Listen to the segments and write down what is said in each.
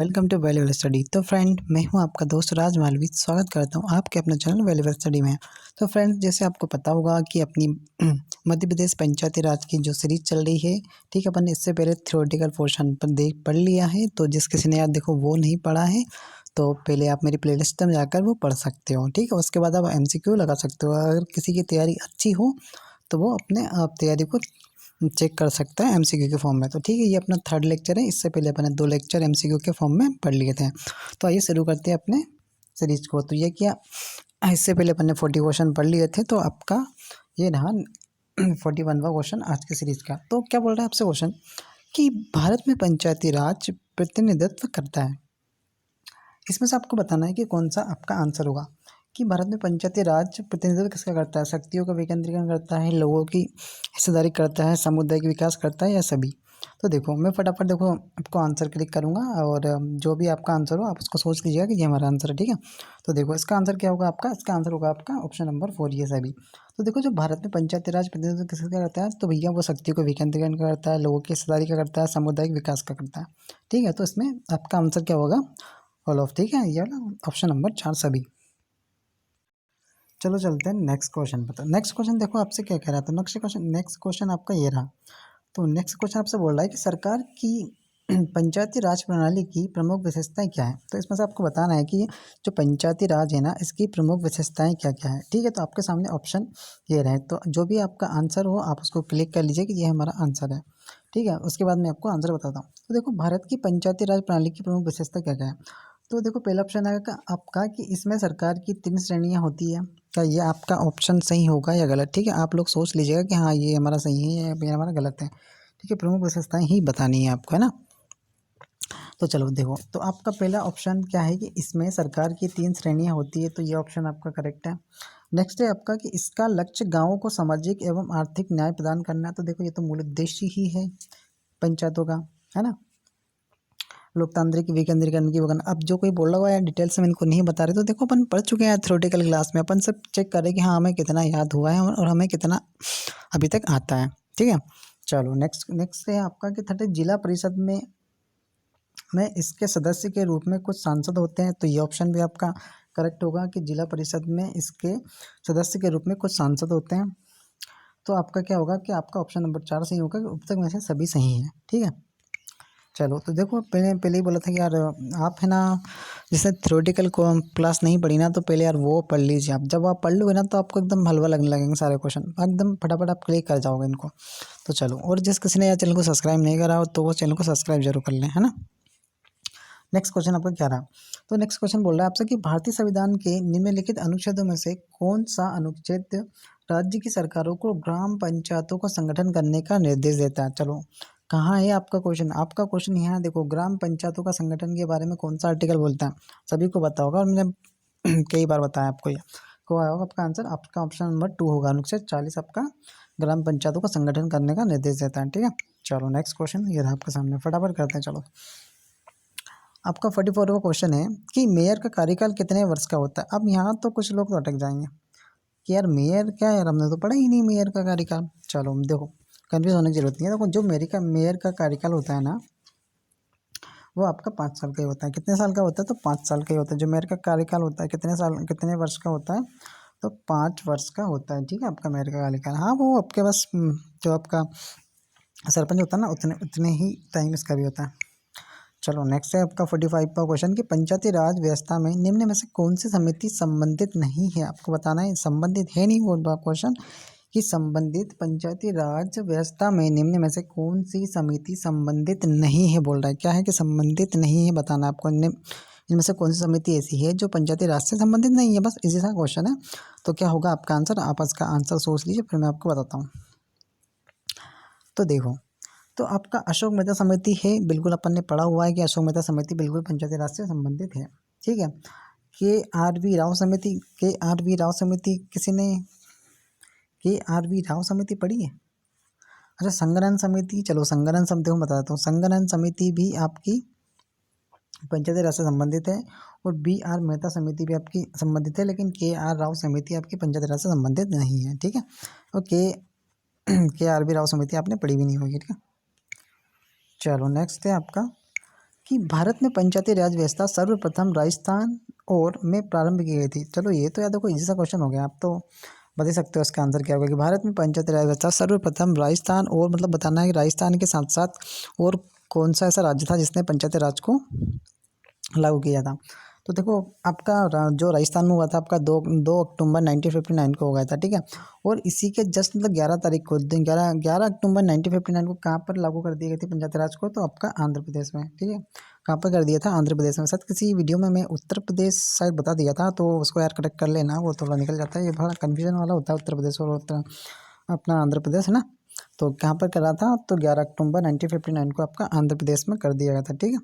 Welcome to valuable study. तो friend, मैं हूं आपका दोस्त राज मालवी। स्वागत करता हूं आपके अपने चैनल वैल्यूएबल स्टडी में। तो फ्रेंड, जैसे आपको पता होगा कि अपनी मध्य प्रदेश पंचायती राज की जो सीरीज चल रही है, ठीक है, अपन ने इससे पहले थ्योरेटिकल पोर्शन पर पढ़ लिया है। तो जिस किसी ने यार देखो वो नहीं पढ़ा है तो पहले आप मेरी प्लेलिस्ट में जाकर वो पढ़ सकते हो, ठीक है। उसके बाद आप MCQ लगा सकते हो। अगर किसी की तैयारी अच्छी हो तो वो अपने आप तैयारी को चेक कर सकता है MCQ के फॉर्म में। तो ठीक है, ये अपना थर्ड लेक्चर है। इससे पहले अपने 2 लेक्चर MCQ के फॉर्म में पढ़ लिए थे। तो आइए शुरू करते हैं अपने सीरीज को। तो ये क्या, इससे पहले अपन ने 40 क्वेश्चन पढ़ लिए थे। तो आपका ये रहा 41वां क्वेश्चन आज की सीरीज का। तो क्या बोल रहा है आपसे क्वेश्चन कि भारत में पंचायती राज प्रतिनिधित्व करता है। इसमें से आपको बताना है कि कौन सा आपका आंसर होगा कि भारत में पंचायती राज प्रतिनिधित्व किसका करता है। शक्तियों का विकेंद्रीकरण करता है, लोगों की हिस्सेदारी करता है, सामुदायिक विकास करता है, या सभी। तो देखो, मैं फटाफट देखो आपको आंसर क्लिक करूंगा और जो भी आपका आंसर हो आप उसको सोच लीजिएगा कि ये हमारा आंसर है, ठीक है। तो देखो, इसका आंसर क्या होगा आपका, इसका आंसर होगा आपका ऑप्शन नंबर 4, ये सभी। तो देखो, जो भारत में पंचायती राज प्रतिनिधित्व किसका करता है, तो भैया वो शक्तियों को विकेंद्रीकरण करता है, लोगों की हिस्सेदारी का करता है, सामुदायिक विकास का करता है, ठीक है। तो इसमें आपका आंसर क्या होगा, ऑल ऑफ, ठीक है, ये वाला ऑप्शन नंबर 4 सभी। चलो चलते हैं नेक्स्ट क्वेश्चन पर। नेक्स्ट क्वेश्चन देखो आपसे क्या कह रहा था। नेक्स्ट क्वेश्चन आपका ये रहा। तो नेक्स्ट क्वेश्चन आपसे बोल रहा है कि सरकार की पंचायती राज प्रणाली की प्रमुख विशेषताएं क्या है। तो इसमें से आपको बताना है कि जो पंचायती राज है ना, इसकी प्रमुख विशेषताएं क्या क्या है, ठीक है। तो आपके सामने ऑप्शन ये रहे, तो जो भी आपका आंसर हो आप उसको क्लिक कर लीजिए कि ये हमारा आंसर है, ठीक है। उसके बाद मैं आपको आंसर बताता हूँ। तो देखो, भारत की पंचायती राज प्रणाली की प्रमुख विशेषता क्या क्या है। तो देखो, पहला ऑप्शन आएगा आपका कि इसमें सरकार की 3 श्रेणियाँ होती है। क्या ये आपका ऑप्शन सही होगा या गलत, ठीक है। आप लोग सोच लीजिएगा कि हाँ ये हमारा सही है या ये हमारा गलत है, ठीक है। प्रमुख विशेषताएं ही बतानी है आपको, है ना। तो चलो देखो, तो आपका पहला ऑप्शन क्या है कि इसमें सरकार की 3 श्रेणियां होती है, तो ये ऑप्शन आपका करेक्ट है। नेक्स्ट है आपका कि इसका लक्ष्य गाँवों को सामाजिक एवं आर्थिक न्याय प्रदान करना है। तो देखो, ये तो मूल उद्देश्य ही है पंचायतों का, है ना, लोकतांत्रिक विकेंद्रीकरण की वगैरह। अब जो कोई बोल रहा है यार डिटेल्स में इनको नहीं बता रहे, तो देखो अपन पढ़ चुके हैं थ्योरेटिकल क्लास में। अपन सब चेक करें कि हाँ हमें कितना याद हुआ है और हमें कितना अभी तक आता है, ठीक है। चलो नेक्स्ट है आपका कि 30 जिला परिषद में इसके सदस्य के रूप में कुछ सांसद होते हैं। तो ये ऑप्शन भी आपका करेक्ट होगा कि जिला परिषद में इसके सदस्य के रूप में कुछ सांसद होते हैं। तो आपका क्या होगा कि आपका ऑप्शन नंबर 4 सही होगा कि अब तक में से सभी सही हैं, ठीक है। चलो, तो देखो, पहले ही बोला था कि यार आप है ना, जैसे थ्योरेटिकल को क्लास नहीं पढ़ी ना, तो पहले यार वो पढ़ लीजिए। आप जब आप पढ़ लोगे ना तो आपको एकदम हलवा लगने लगेंगे सारे क्वेश्चन, एकदम फटाफट आप क्लिक कर जाओगे इनको। तो चलो, और जिस किसी ने यार चैनल को सब्सक्राइब नहीं करा हो तो वो चैनल को सब्सक्राइब जरूर कर लें, है ना। नेक्स्ट क्वेश्चन आपका क्या रहा। तो नेक्स्ट क्वेश्चन बोल रहा है आपसे कि भारतीय संविधान के निम्नलिखित अनुच्छेदों में से कौन सा अनुच्छेद राज्य की सरकारों को ग्राम पंचायतों का संगठन करने का निर्देश देता है। चलो, कहाँ है आपका क्वेश्चन, आपका क्वेश्चन यहाँ देखो, ग्राम पंचायतों का संगठन के बारे में कौन सा आर्टिकल बोलता है। सभी को पता होगा और मैंने कई बार बताया आपको। ये को आया होगा आपका आंसर, आपका ऑप्शन नंबर 2 होगा। अनुच्छेद 40 आपका ग्राम पंचायतों का संगठन करने का निर्देश देता है, ठीक है। चलो नेक्स्ट क्वेश्चन ये रहा आपके सामने, फटाफट करते हैं। चलो, आपका 44वां क्वेश्चन है कि मेयर का कार्यकाल कितने वर्ष का होता है। अब यहाँ तो कुछ लोग तो अटक जाएंगे कि यार मेयर क्या है, यार हमने तो पढ़ा ही नहीं मेयर का कार्यकाल। चलो देखो, कंफ्यूज होने की जरूरत नहीं है। देखो, जो मेयर का कार्यकाल होता है ना, वो आपका 5 साल का ही होता है। कितने साल का होता है, तो 5 साल का ही होता है। जो मेयर का कार्यकाल होता है कितने वर्ष का होता है, तो 5 वर्ष का होता है, ठीक है, आपका मेयर का कार्यकाल। हाँ, वो आपके पास जो आपका सरपंच होता है ना, उतने उतने ही टाइम इसका भी होता है। चलो नेक्स्ट है आपका 45 का क्वेश्चन कि पंचायती राज व्यवस्था में निम्न में से कौन सी समिति संबंधित नहीं है। आपको बताना है संबंधित है, नहीं बोल रहा क्वेश्चन कि संबंधित पंचायती राज व्यवस्था में निम्न में से कौन सी समिति संबंधित नहीं है बोल रहा है। क्या है कि संबंधित नहीं है, बताना आपको इनमें से कौन सी समिति ऐसी है जो पंचायती राज से संबंधित नहीं है। बस इसी सा क्वेश्चन है। तो क्या होगा आपका आंसर, आप इसका आंसर सोच लीजिए, फिर मैं आपको बताता हूँ। तो देखो, तो आपका अशोक मेहता समिति है, बिल्कुल अपन ने पढ़ा हुआ है कि अशोक मेहता समिति बिल्कुल पंचायती राज से संबंधित है, ठीक है। के आर वी राव समिति किसी ने के आर वी राव समिति पढ़ी है। अच्छा, संगठन समिति, चलो संगठन समिति को बताता हूँ। संगठन समिति भी आपकी पंचायती राज से संबंधित है और B.R. मेहता समिति भी आपकी संबंधित है, लेकिन के.आर. राव समिति आपकी पंचायती राज से संबंधित नहीं है, ठीक है। और के आर वी राव समिति आपने पढ़ी भी नहीं होगी, ठीक है। चलो नेक्स्ट है आपका कि भारत में पंचायती राज व्यवस्था सर्वप्रथम राजस्थान और में प्रारंभ की गई थी। चलो ये तो यार देखो इजी सा क्वेश्चन हो गया, आप तो बता ही सकते हो इसका आंसर क्या होगा कि भारत में पंचायती राज व्यवस्था सर्वप्रथम राजस्थान और मतलब बताना है कि राजस्थान के साथ साथ और कौन सा ऐसा राज्य था जिसने पंचायती राज को लागू किया था। तो देखो आपका जो राजस्थान में हुआ था आपका 2 अक्टूबर 1959 को हो गया था, ठीक है। और इसी के जस्ट मतलब 11 तारीख को 11 अक्टूबर 1959 को कहाँ पर लागू कर दी गई थी पंचायती राज को, तो आपका आंध्र प्रदेश में, ठीक है। कहाँ पर कर दिया था? आंध्र प्रदेश में। शायद किसी वीडियो में मैं उत्तर प्रदेश शायद बता दिया था, तो उसको यार करेक्ट कर लेना, वो थोड़ा निकल जाता है, ये बड़ा कन्फ्यूजन वाला होता है उत्तर प्रदेश और अपना आंध्र प्रदेश, है ना। तो कहाँ पर करा था? तो 11 अक्टूबर 1959 को आपका आंध्र प्रदेश में कर दिया गया था, ठीक है।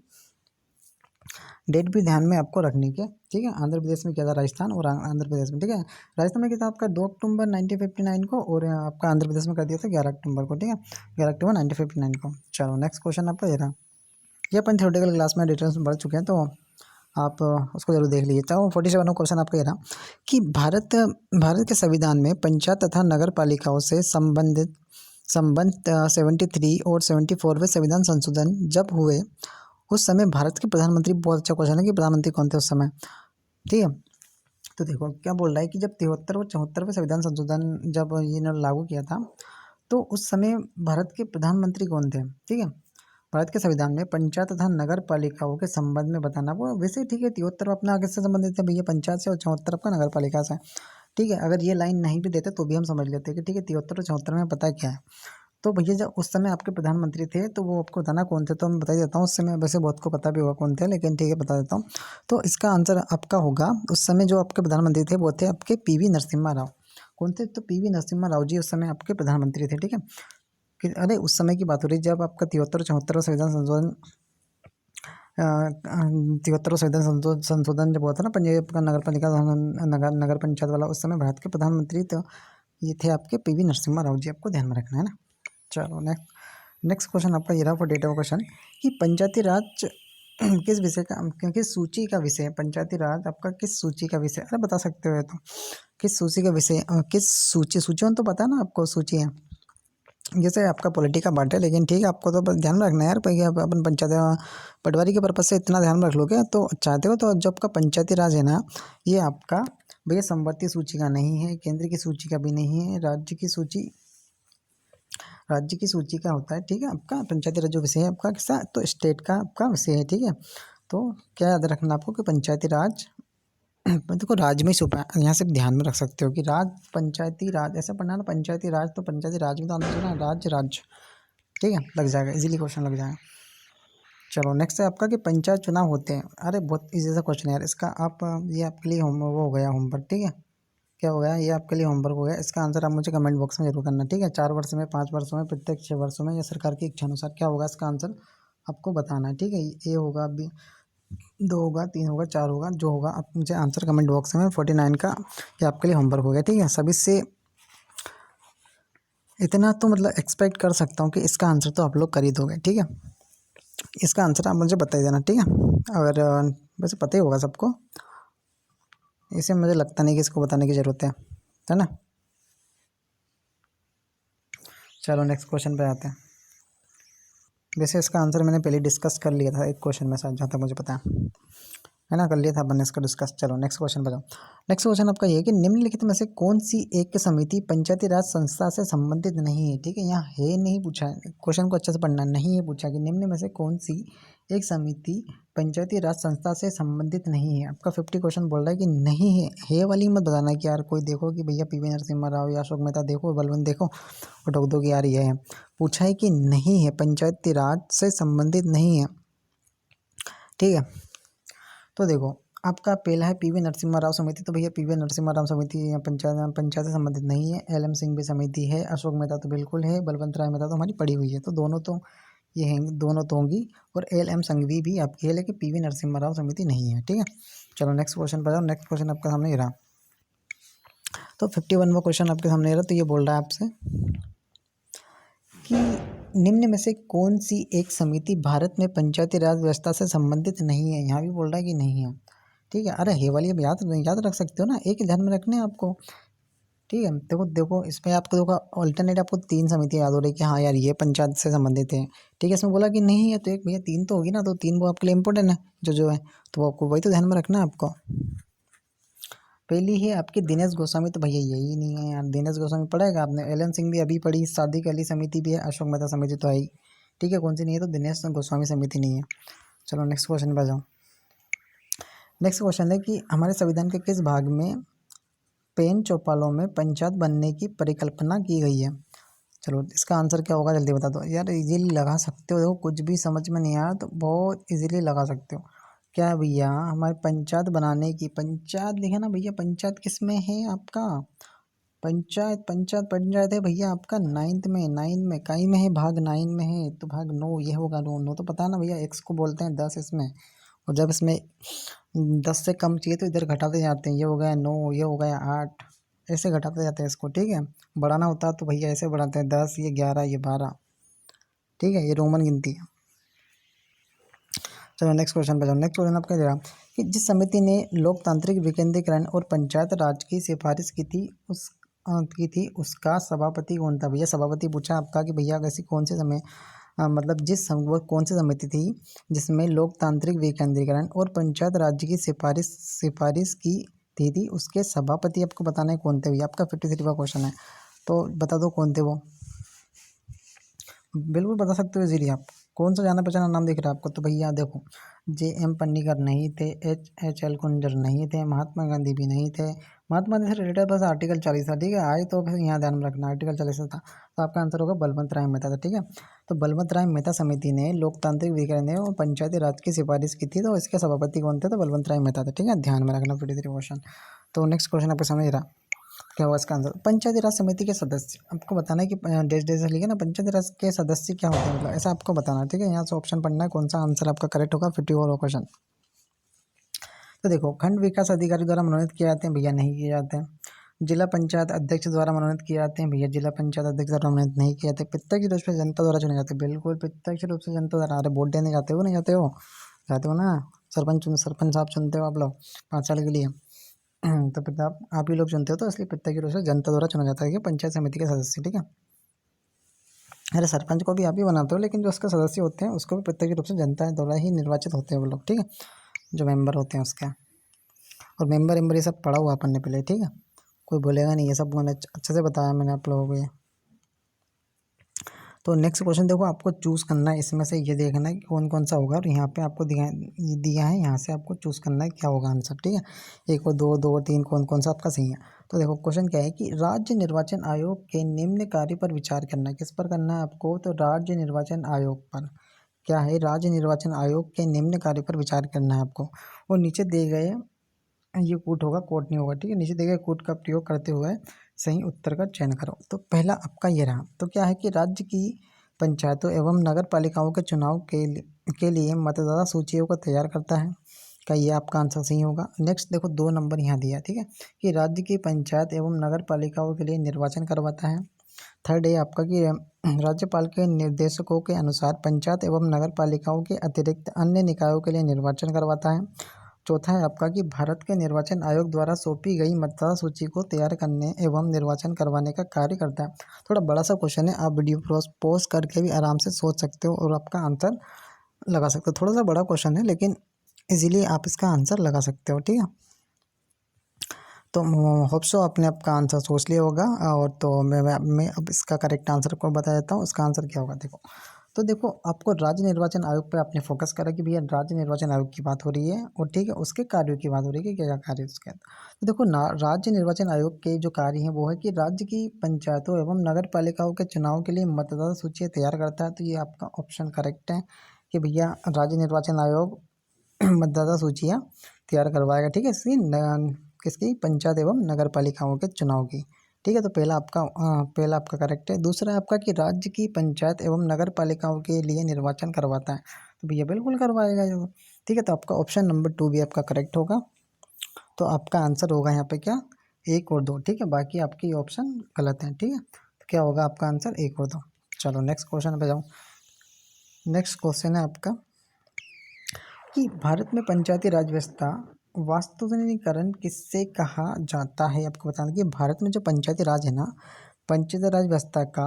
डेट भी ध्यान में आपको रखनी है, ठीक है। आंध्र प्रदेश में क्या था? राजस्थान और आंध्र प्रदेश में, ठीक है। राजस्थान में क्या था आपका 2 अक्टूबर 1959 को, और आपका आंध्र प्रदेश में कर दिया था 11 अक्टूबर को, ठीक है। 11 अक्टूबर 1959 को। चलो नेक्स्ट क्वेश्चन आपका ये रहा। ये अपन थ्योरेटिकल क्लास में डिटेल्स में बढ़ चुके हैं, तो आप उसको जरूर देख लीजिए। तो 47वां क्वेश्चन आपका ये रहा कि भारत के संविधान में पंचायत तथा नगर पालिकाओं से संबंध 73 और 74वें संविधान संशोधन जब हुए उस समय भारत के प्रधानमंत्री, बहुत अच्छा क्वेश्चन है कि प्रधानमंत्री कौन थे उस समय, ठीक है। तो देखो क्या बोल रहा है कि जब 73 और 74वें संविधान संशोधन जब इन्होंने लागू किया था, तो उस समय भारत के प्रधानमंत्री कौन थे, ठीक है। भारत के संविधान में पंचायत तथा नगर पालिकाओं के संबंध में बताना, वो वैसे ठीक है 73 अपना किससे संबंधित है भैया? पंचायत से, और 74 आपका नगर पालिका से, ठीक है। अगर ये लाइन नहीं भी देते तो भी हम समझ लेते हैं कि ठीक है 73 और 74 में पता क्या है। तो भैया जब उस समय आपके प्रधानमंत्री थे तो वो आपको बताना कौन थे, तो मैं बता ही देता हूँ। उस समय वैसे बहुत को पता भी होगा कौन थे, लेकिन ठीक है बता देता हूँ। तो इसका आंसर आपका होगा, उस समय जो आपके प्रधानमंत्री थे वो थे आपके पीवी नरसिम्हा राव। कौन थे? तो पीवी नरसिम्हा राव जी उस समय आपके प्रधानमंत्री थे, ठीक है। अरे उस समय की बात हो रही जब आपका 73 74 संविधान संशोधन 73 संविधान संशोधन जब हुआ था ना, पंजाब का नगर पालिका नगर पंचायत वाला, उस समय भारत के प्रधानमंत्री तो ये थे आपके पीवी नरसिम्हा राव जी, आपको ध्यान में रखना है ना। चलो नेक्स्ट क्वेश्चन आपका ये रहा फॉर डेटा क्वेश्चन कि पंचायती राज किस विषय का, किस सूची का विषय? पंचायती राज आपका किस सूची का विषय? अरे बता सकते हो तो किस सूची का विषय, किस सूची में तो पता है ना आपको, सूची है जैसे आपका पॉलिटी का पार्ट है, लेकिन ठीक है आपको तो बस ध्यान में रखना है यार, भाई अपन पंचायत पटवारी के पर्पज से इतना ध्यान में रख लोगे तो चाहते हो। तो जो आपका पंचायती राज है ना, ये आपका भैया संवर्ती सूची का नहीं है, केंद्र की सूची का भी नहीं है, राज्य की सूची का होता है, ठीक है। आपका पंचायती राज जो विषय है आपका किसा, तो स्टेट का आपका विषय है, ठीक है। तो क्या याद रखना आपको कि पंचायती राज देखो राज में छुपा है, यहाँ से ध्यान में रख सकते हो कि राज, पंचायती राज ऐसा पढ़ना ना, पंचायती राज तो पंचायती राज में तो आना चाहिए ना, राज्य, ठीक है। लग जाएगा, इजीली क्वेश्चन लग जाएगा। चलो नेक्स्ट है आपका कि पंचायत चुनाव होते हैं। अरे बहुत इजी सा क्वेश्चन है यार इसका, आप ये आपके लिए वो हो गया होमवर्क, ठीक है। क्या हो गया? ये आपके लिए होमवर्क हो गया। इसका आंसर आप मुझे कमेंट बॉक्स में जरूर करना, ठीक है। 4 वर्ष में, 5 वर्षों में, प्रत्येक 6 वर्षों में, या सरकार की इच्छा अनुसार क्या होगा इसका आंसर आपको बताना है, ठीक है। ए होगा, बी 2 होगा, 3 होगा, 4 होगा, जो होगा आप मुझे आंसर कमेंट बॉक्स में 49 का ये आपके लिए होमवर्क हो गया, ठीक है। सभी से इतना तो मतलब एक्सपेक्ट कर सकता हूँ कि इसका आंसर तो आप लोग कर ही दोगे, ठीक है। इसका आंसर आप मुझे बता ही देना, ठीक है। अगर वैसे पता ही होगा सबको, इसे मुझे लगता नहीं कि इसको बताने की ज़रूरत है ना। चलो नेक्स्ट क्वेश्चन पे आते हैं। वैसे इसका आंसर मैंने पहले डिस्कस कर लिया था एक क्वेश्चन में, शायद जहाँ तक मुझे पता है ना, कर लिया था अपन ने इसका डिस्कस। चलो नेक्स्ट क्वेश्चन बताओ। नेक्स्ट क्वेश्चन आपका ये है कि निम्नलिखित में से कौन सी एक समिति पंचायती राज संस्था से संबंधित नहीं है, ठीक है। यहाँ है नहीं पूछा है, क्वेश्चन को अच्छे से पढ़ना, नहीं है पूछा कि निम्न में से कौन सी एक समिति पंचायती राज संस्था से संबंधित नहीं है। आपका 50 क्वेश्चन बोल रहा है कि नहीं है वाली मत बताना कि यार कोई देखो कि भैया पीवी नरसिम्हा राव या अशोक मेहता देखो, बलवंत देखो और ठोक दो कि यार ये है। पूछा है कि नहीं है, पंचायती राज से संबंधित नहीं है, ठीक है। तो देखो आपका पहला है पीवी नरसिम्हा राव समिति, तो भैया पीवी नरसिम्हा राव समिति पंचायत से संबंधित नहीं है। एल एम सिंह भी समिति है, अशोक मेहता तो बिल्कुल है, बलवंत राय मेहता तो हमारी पड़ी हुई है, तो दोनों तो ये हैं, दोनों तो होंगी। और एल एम संघवी भी आपकी है, लेकिन पीवी नरसिम्हा राव समिति नहीं है, ठीक है। चलो नेक्स्ट क्वेश्चन पर जाओ। नेक्स्ट क्वेश्चन आपका सामने ये रहा, तो 51वां क्वेश्चन आपके सामने रहा। तो ये बोल रहा है आपसे कि निम्न में से कौन सी एक समिति भारत में पंचायती राज व्यवस्था से संबंधित नहीं है। यहाँ भी बोल रहा है कि नहीं है, ठीक है। अरे हे वाली अब याद रख सकते हो ना, एक ध्यान में रखने हैं आपको ठीक है। देखो देखो इसमें आपको देखो ऑल्टरनेट आपको 3 समिति याद हो रही है कि हाँ यार ये पंचायत से संबंधित है। ठीक है, इसमें बोला कि नहीं है तो एक भैया 3 तो होगी ना, तो 3 वो आपके लिए इंपॉर्टेंट है जो है, तो वो आपको वही तो ध्यान में रखना है आपको। पहली है आपकी दिनेश गोस्वामी, तो भैया यही नहीं है यार, दिनेश गोस्वामी पढ़ेगा आपने, एलन सिंह भी अभी पढ़ी, सादिक अली समिति भी है, अशोक मेहता समिति तो आई। ठीक है, कौन सी नहीं है, तो दिनेश गोस्वामी समिति नहीं है। चलो नेक्स्ट क्वेश्चन पे जाओ। नेक्स्ट क्वेश्चन है कि हमारे संविधान के किस भाग में पेन चौपालों में पंचायत बनने की परिकल्पना की गई है? चलो इसका आंसर क्या होगा जल्दी बता दो यार, इजीली लगा सकते हो, देखो कुछ भी समझ में नहीं आया तो बहुत इजीली लगा सकते हो। क्या है भैया, हमारे पंचायत बनाने की, पंचायत लिखे ना भैया, पंचायत किस में है आपका, पंचायत पंचायत पंचायत है भैया आपका नाइन्थ में कई में है, भाग 9 में है, तो भाग 9 ये होगा। 9 9 तो पता है ना भैया, एक्स को बोलते हैं 10 इसमें, और जब इसमें 10 से कम चाहिए तो इधर घटाते जाते हैं, ये हो गया 9, ये हो गया 8, ऐसे घटाते जाते हैं इसको। ठीक है, बढ़ाना होता है तो भैया ऐसे बढ़ाते हैं, 10, ये 11, ये 12। ठीक है, ये रोमन गिनती है। चलो नेक्स्ट क्वेश्चन पे जाओ। नेक्स्ट क्वेश्चन आपका जरा कि जिस समिति ने लोकतांत्रिक विकेंद्रीकरण और पंचायत राज की सिफारिश की थी उसका सभापति कौन था? भैया सभापति पूछा आपका कि भैया ऐसी कौन से समय मतलब वो कौन सी समिति थी जिसमें लोकतांत्रिक विकेंद्रीकरण और पंचायत राज्य की सिफारिश की थी उसके सभापति आपको बताना है कौन थे भैया। आपका 53 का क्वेश्चन है, तो बता दो कौन थे वो। बिल्कुल बता सकते हो इजीली आप, कौन सा जाना पहचाना नाम दिख रहा है आपको? तो भैया देखो, JM पन्नीकर नहीं थे, HL कुंजर नहीं थे, महात्मा गांधी भी नहीं थे। महात्मा गांधी से रिलेटेड बस आर्टिकल 40 था। ठीक है, आए तो फिर यहाँ ध्यान में रखना आर्टिकल 40 था, तो आपका आंसर होगा बलवंत राय मेहता था। ठीक है, तो बलवंत राय मेहता समिति ने लोकतांत्रिक विकेंद्रीकरण और पंचायती राज की सिफारिश की थी, तो इसके सभापति कौन थे? तो बलवंत राय मेहता थे। ठीक है, ध्यान में रखना 53 क्वेश्चन। तो नेक्स्ट क्वेश्चन आपको समझ रहा क्या हुआ इसका आंसर? पंचायती राज समिति के सदस्य आपको बताना है कि डेज डेज लिखे ना, पंचायती राज के सदस्य क्या होते हैं, मतलब ऐसा आपको बताना है। ठीक है, यहाँ से ऑप्शन पढ़ना है, कौन सा आंसर आपका करेक्ट होगा 54 क्वेश्चन। तो देखो, खंड विकास अधिकारी द्वारा मनोनीत किए जाते हैं भैया, नहीं किए जाते हैं। जिला पंचायत अध्यक्ष द्वारा मनोनीत किए जाते हैं भैया, जिला पंचायत अध्यक्ष द्वारा मनोनीत नहीं किए जाते। प्रत्यक्ष रूप से जनता द्वारा चुने जाते हैं, बिल्कुल प्रत्यक्ष रूप से जनता द्वारा। अरे वोट देने जाते हो नहीं जाते हो? जाते हो ना, सरपंच साहब चुनते हो आप लोग 5 साल के लिए। तो फिर आप ही लोग चुनते हो, तो इसलिए प्रत्यक्ष रूप से जनता द्वारा चुना जाता है कि पंचायत समिति के सदस्य। ठीक है, अरे सरपंच को भी आप ही बनाते हो, लेकिन जो उसके सदस्य होते हैं उसको भी प्रत्यक्ष रूप से जनता द्वारा ही निर्वाचित होते हैं वो लोग। ठीक है, जो मेंबर होते हैं उसके, और मेंबर ये सब पढ़ा हुआ अपन ने पहले। ठीक है, कोई बोलेगा नहीं, ये सब मैंने अच्छे से बताया मैंने आप लोगों को ये। तो नेक्स्ट क्वेश्चन देखो, आपको चूज़ करना है इसमें से, ये देखना है कि कौन कौन सा होगा, और यहाँ पे आपको दिया है, यहाँ से आपको चूज़ करना है क्या होगा आंसर। ठीक है, 1 और 2, 2 और 3, कौन कौन सा आपका सही है। तो देखो क्वेश्चन क्या है कि राज्य निर्वाचन आयोग के निम्न कार्य पर विचार करना है। किस पर करना है आपको? तो राज्य निर्वाचन आयोग पर। क्या है? राज्य निर्वाचन आयोग के निम्न कार्य पर विचार करना है आपको, और नीचे दिए गए, ये कूट होगा, कोट नहीं होगा। ठीक है, नीचे दिए गए कूट का प्रयोग करते हुए सही उत्तर का चयन करो। तो पहला आपका ये रहा, तो क्या है कि राज्य की पंचायतों एवं नगर पालिकाओं के चुनाव के लिए मतदाता सूचियों को तैयार करता है। क्या ये आपका आंसर सही होगा? नेक्स्ट देखो, 2 नंबर यहाँ दिया। ठीक है, कि राज्य की पंचायत एवं नगर पालिकाओं के लिए निर्वाचन करवाता है। थर्ड है आपका कि राज्यपाल के निर्देशकों के अनुसार पंचायत एवं नगर पालिकाओं के अतिरिक्त अन्य निकायों के लिए निर्वाचन करवाता है। चौथा है आपका कि भारत के निर्वाचन आयोग द्वारा सौंपी गई मतदाता सूची को तैयार करने एवं निर्वाचन करवाने का कार्य करता है। थोड़ा बड़ा सा क्वेश्चन है, आप वीडियो पॉज करके भी आराम से सोच सकते हो और आपका आंसर लगा सकते हो। थोड़ा सा बड़ा क्वेश्चन है, लेकिन इजीली आप इसका आंसर लगा सकते हो। ठीक है, तो होप सो आपने आपका आंसर सोच लिया होगा। और तो मैं अब इसका करेक्ट आंसर को बता देता हूँ। इसका आंसर क्या होगा देखो, तो देखो आपको राज्य निर्वाचन आयोग पर आपने फोकस करा कि भैया राज्य निर्वाचन आयोग की बात हो रही है, और ठीक है उसके कार्यों की बात हो रही है कि क्या क्या कार्य है उसके। तो देखो राज्य निर्वाचन आयोग के जो कार्य हैं वो है कि राज्य की पंचायतों एवं नगर पालिकाओं के चुनाव के लिए मतदाता सूची तैयार करता है। तो ये आपका ऑप्शन करेक्ट है कि भैया राज्य निर्वाचन आयोग मतदाता सूचियाँ तैयार करवाएगा। ठीक है, किसकी? पंचायत एवं नगर पालिकाओं के चुनाव की। ठीक है, तो पहला आपका करेक्ट है। दूसरा आपका कि राज्य की पंचायत एवं नगर पालिकाओं के लिए निर्वाचन करवाता है, तो भैया बिल्कुल करवाएगा ये। ठीक है, तो आपका ऑप्शन नंबर 2 भी आपका करेक्ट होगा। तो आपका आंसर होगा यहाँ पे क्या? 1 और 2। ठीक है, बाकी आपकी ऑप्शन गलत है। ठीक है, तो क्या होगा आपका आंसर? 1 और 2। चलो नेक्स्ट क्वेश्चन पे जाऊँ। नेक्स्ट क्वेश्चन है आपका कि भारत में पंचायती राज व्यवस्था वास्तुनिकीकरण किससे कहा जाता है, आपको बताना कि भारत में जो पंचायती राज है ना, पंचायती राज व्यवस्था का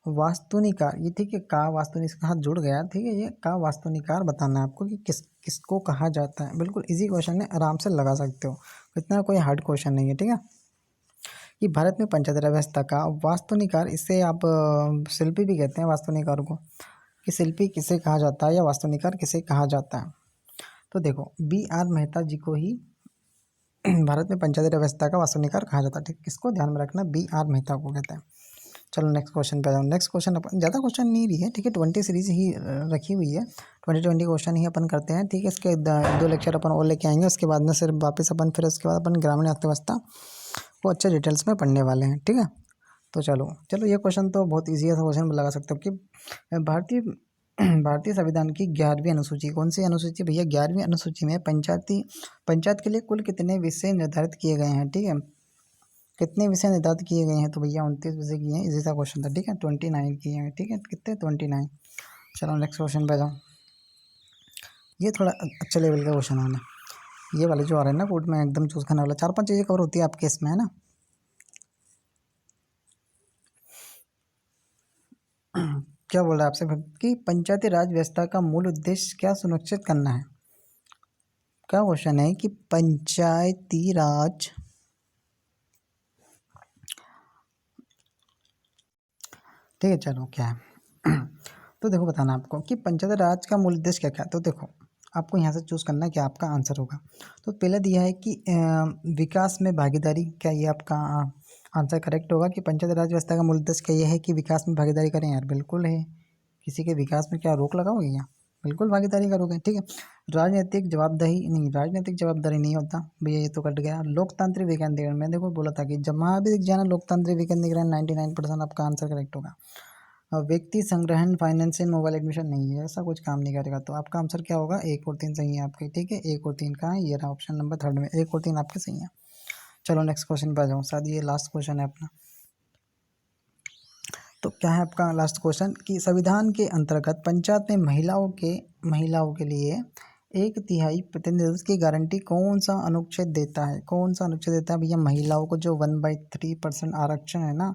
वास्तुनिकार, ये ठीक है, का वास्तुनिक के साथ जुड़ गया, ठीक है, ये का वास्तुनिकार बताना है आपको कि किसको कहा जाता है। बिल्कुल इजी क्वेश्चन है, आराम से लगा सकते हो, इतना कोई हार्ड क्वेश्चन नहीं है, ठीक है। कि भारत में पंचायती राज व्यवस्था का वास्तुनिकार, इससे आप शिल्पी भी कहते हैं वास्तुनिकार को, कि शिल्पी किसे कहा जाता है या वास्तुनिकार किसे कहा जाता है। तो देखो B.R. मेहता जी को ही भारत में पंचायती राज व्यवस्था का वास्तुनिकार कहा जाता है, ठीक, किसको ध्यान में रखना, B.R. मेहता को कहते हैं। चलो नेक्स्ट क्वेश्चन पे जाओ। नेक्स्ट क्वेश्चन अपन ज़्यादा क्वेश्चन नहीं रही है, ठीक है, 20 सीरीज ही रखी हुई है, 20 क्वेश्चन ही अपन करते हैं, ठीक है। इसके 2 लेक्चर अपन और लेके आएंगे, उसके बाद में सिर्फ वापस अपन फिर उसके बाद अपन ग्रामीण अर्थव्यवस्था को अच्छे डिटेल्स में पढ़ने वाले हैं, ठीक है। तो चलो ये क्वेश्चन तो बहुत ईजी है, क्वेश्चन लगा सकते हो कि भारतीय संविधान की 11वीं अनुसूची, कौन सी अनुसूची भैया, 11वीं अनुसूची में पंचायत के लिए कुल कितने विषय निर्धारित किए गए हैं, ठीक है, कितने विषय निर्धारित किए गए हैं, तो भैया 29 विषय किए हैं, इजी सा क्वेश्चन था, ठीक है, 29 किए हैं, ठीक है, कितने 29। चलो नेक्स्ट क्वेश्चन पे जाओ। ये थोड़ा अच्छे लेवल का क्वेश्चन आना, ये वाले जो आ रहे हैं ना कोड में एकदम चूज करने वाला, 4-5 चीज़ें कवर होती है आपके इसमें, है ना। क्या बोल रहा है आपसे कि पंचायती राज व्यवस्था का मूल उद्देश्य क्या सुनिश्चित करना है। क्या क्वेश्चन है कि पंचायती राज, ठीक है, चलो क्या है तो देखो बताना आपको कि पंचायती राज का मूल उद्देश्य क्या क्या है। तो देखो आपको यहाँ से चूज करना है क्या आपका आंसर होगा। तो पहले दिया है कि विकास में भागीदारी, क्या ये आपका आंसर करेक्ट होगा कि पंचायती राज व्यवस्था का मूल उद्देश्य क्या ये है कि विकास में भागीदारी करें, यार बिल्कुल है। किसी के विकास में क्या रोक लगाओगे क्या, बिल्कुल भागीदारी करोगे, ठीक है। राजनीतिक जवाबदेही नहीं, राजनीतिक जवाबदारी नहीं होता भैया, ये तो कट गया। लोकतांत्रिक विकेंद्रीकरण, मैं देखो बोला था कि जहाँ भी दिख जाना लोकतांत्रिक विकेंद्रीकरण, 99% आपका आंसर करेक्ट होगा। व्यक्ति संग्रहण, फाइनेंशियल, मोबाइल एडमिशन नहीं है, ऐसा कुछ काम नहीं करेगा, तो आपका आंसर क्या होगा, 1 और 3 सही है आपके, ठीक है। 1 और 3 कहाँ है, ये रहा ऑप्शन नंबर 3 में, 1 और 3 आपके सही है। चलो नेक्स्ट क्वेश्चन पे आ जाऊँ, शायद ये लास्ट क्वेश्चन है अपना। तो क्या है आपका लास्ट क्वेश्चन कि संविधान के अंतर्गत पंचायत में महिलाओं के लिए 1/3 प्रतिनिधित्व की गारंटी कौन सा अनुच्छेद देता है, कौन सा अनुच्छेद देता है भैया, महिलाओं को जो 1/3% आरक्षण है ना,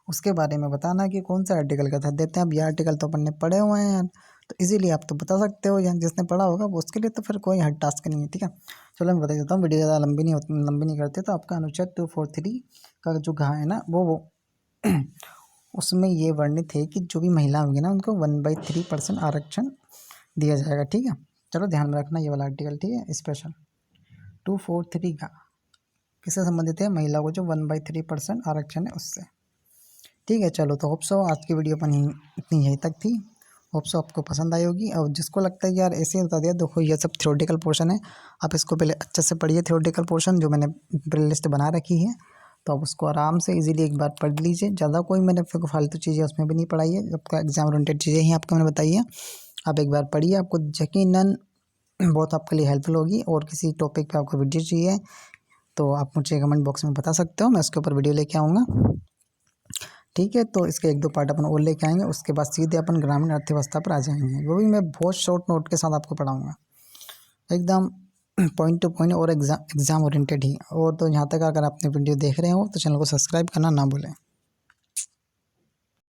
उसके बारे में बताना कि कौन सा आर्टिकल का था देते हैं। अब ये आर्टिकल तो अपन ने पढ़े हुए हैं यार, तो इजीली आप तो बता सकते हो, यार जिसने पढ़ा होगा वो, उसके लिए तो फिर कोई हार्ड टास्क नहीं है, ठीक है। चलो मैं बता देता हूँ, वीडियो ज़्यादा लंबी नहीं करते। तो आपका अनुच्छेद 243 का जो कहा है ना वो उसमें ये वर्णित है कि जो भी महिला होंगी ना उनको 1/3% आरक्षण दिया जाएगा, ठीक है। चलो ध्यान में रखना ये वाला आर्टिकल, ठीक है। स्पेशल 243 का किससे संबंधित है, महिला को जो 1/3% आरक्षण है उससे, ठीक है। चलो तो होप सो आज की वीडियो अपनी इतनी यहीं तक थी, होप सो आपको पसंद आई होगी। और जिसको लगता है कि यार ऐसे ही बता दिया, देखो ये सब थ्योरेटिकल पोर्शन है, आप इसको पहले अच्छे से पढ़िए, थ्योरेटिकल पोर्शन जो मैंने प्ले लिस्ट बना रखी है, तो आप उसको आराम से इजीली एक बार पढ़ लीजिए। ज़्यादा कोई मैंने फिर फालतू चीज़ें उसमें भी नहीं पढ़ाई है, आपका एग्जाम ओरिएंटेड चीज़ें ही आपको मैंने बताई है। आप एक बार पढ़िए, आपको यकीनन बहुत आपके लिए हेल्पफुल होगी। और किसी टॉपिक पे आपको वीडियो चाहिए तो आप मुझे कमेंट बॉक्स में बता सकते हो, मैं उसके ऊपर वीडियो लेके आऊँगा, ठीक है। तो इसके 1-2 पार्ट अपन और लेके आएंगे, उसके बाद सीधे अपन ग्रामीण अर्थव्यवस्था पर आ जाएंगे, वो भी मैं बहुत शॉर्ट नोट के साथ आपको पढ़ाऊँगा, एकदम पॉइंट टू पॉइंट और एग्ज़ाम ओरिएंटेड ही। और तो यहाँ तक अगर आपने वीडियो देख रहे हो तो चैनल को सब्सक्राइब करना ना भूलें।